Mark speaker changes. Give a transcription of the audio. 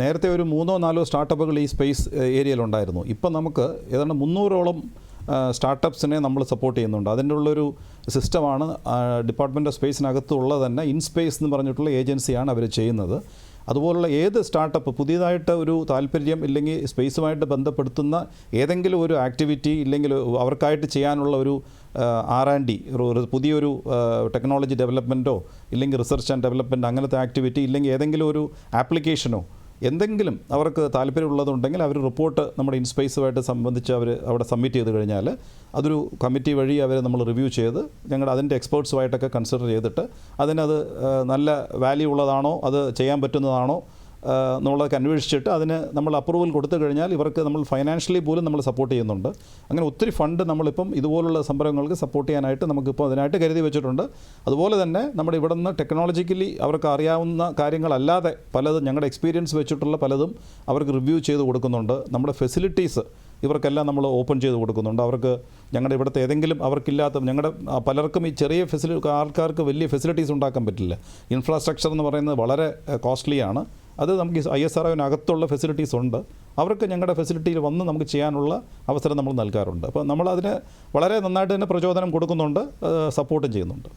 Speaker 1: നേരത്തെ ഒരു 3-4 സ്റ്റാർട്ടപ്പുകൾ ഈ സ്പേസ് ഏരിയയിലുണ്ടായിരുന്നു. ഇപ്പം നമുക്ക് ഏതാണ്ട് 300ഓളം സ്റ്റാർട്ടപ്പ്സിനെ നമ്മൾ സപ്പോർട്ട് ചെയ്യുന്നുണ്ട്. അതിൻ്റെ ഉള്ളൊരു സിസ്റ്റമാണ് ഡിപ്പാർട്ട്മെൻറ്റ് ഓഫ് സ്പേസിനകത്തുള്ള തന്നെ ഇൻസ്പേസ് എന്ന് പറഞ്ഞിട്ടുള്ള ഏജൻസിയാണ് അവർ ചെയ്യുന്നത്. അതുപോലുള്ള ഏത് സ്റ്റാർട്ടപ്പ് പുതിയതായിട്ട് ഒരു താല്പര്യം ഇല്ലെങ്കിൽ സ്പേസുമായിട്ട് ബന്ധപ്പെടുത്തുന്ന ഏതെങ്കിലും ഒരു ആക്ടിവിറ്റി ഇല്ലെങ്കിൽ അവർക്കായിട്ട് ചെയ്യാനുള്ള ഒരു R&D പുതിയൊരു ടെക്നോളജി ഡെവലപ്മെൻറ്റോ ഇല്ലെങ്കിൽ റിസർച്ച് ആൻഡ് ഡെവലപ്മെൻറ്റ് അങ്ങനത്തെ ആക്ടിവിറ്റി ഇല്ലെങ്കിൽ ഏതെങ്കിലും ഒരു ആപ്ലിക്കേഷനോ എന്തെങ്കിലും അവർക്ക് താല്പര്യമുള്ളതുണ്ടെങ്കിൽ അവർ റിപ്പോർട്ട് നമ്മുടെ ഇൻസ്പേസുമായിട്ട് സംബന്ധിച്ച് അവർ അവിടെ സബ്മിറ്റ് ചെയ്ത് കഴിഞ്ഞാൽ അതൊരു കമ്മിറ്റി വഴി അവർ നമ്മൾ റിവ്യൂ ചെയ്ത് അതിൻ്റെ എക്സ്പേർട്സുമായിട്ടൊക്കെ കൺസിഡർ ചെയ്തിട്ട് അതിനത് നല്ല വാല്യൂ ഉള്ളതാണോ അത് ചെയ്യാൻ പറ്റുന്നതാണോ എന്നുള്ളതൊക്കെ അന്വേഷിച്ചിട്ട് അതിന് നമ്മൾ അപ്രൂവൽ കൊടുത്തു കഴിഞ്ഞാൽ ഇവർക്ക് നമ്മൾ ഫൈനാൻഷ്യലി പോലും നമ്മൾ സപ്പോർട്ട് ചെയ്യുന്നുണ്ട്. അങ്ങനെ ഒത്തിരി ഫണ്ട് നമ്മളിപ്പം ഇതുപോലുള്ള സംരംഭങ്ങൾക്ക് സപ്പോർട്ട് ചെയ്യാനായിട്ട് നമുക്കിപ്പോൾ അതിനായിട്ട് കരുതി വെച്ചിട്ടുണ്ട്. അതുപോലെ തന്നെ നമ്മുടെ ഇവിടെ നിന്ന് ടെക്നോളജിക്കലി അവർക്ക് അറിയാവുന്ന കാര്യങ്ങളല്ലാതെ പലതും ഞങ്ങളുടെ എക്സ്പീരിയൻസ് വെച്ചിട്ടുള്ള പലതും അവർക്ക് റിവ്യൂ ചെയ്ത് കൊടുക്കുന്നുണ്ട്. നമ്മുടെ ഫെസിലിറ്റീസ് ഇവർക്കെല്ലാം നമ്മൾ ഓപ്പൺ ചെയ്ത് കൊടുക്കുന്നുണ്ട്. അവർക്ക് ഞങ്ങളുടെ ഇവിടുത്തെ ഏതെങ്കിലും അവർക്കില്ലാത്ത ഞങ്ങളുടെ പലർക്കും ഈ ചെറിയ ആൾക്കാർക്ക് വലിയ ഫെസിലിറ്റീസ് ഉണ്ടാക്കാൻ പറ്റില്ല. ഇൻഫ്രാസ്ട്രക്ചർ എന്ന് പറയുന്നത് വളരെ കോസ്റ്റ്ലിയാണ്. അത് നമുക്ക് ISROവിനകത്തുള്ള ഫെസിലിറ്റീസ് ഉണ്ട്. അവർക്ക് ഞങ്ങളുടെ ഫെസിലിറ്റിയിൽ വന്ന് നമുക്ക് ചെയ്യാനുള്ള അവസരം നമ്മൾ നൽകാറുണ്ട്. അപ്പോൾ നമ്മളതിന് വളരെ നന്നായിട്ട് തന്നെ പ്രചോദനം കൊടുക്കുന്നുണ്ട്, സപ്പോർട്ടും ചെയ്യുന്നുണ്ട്.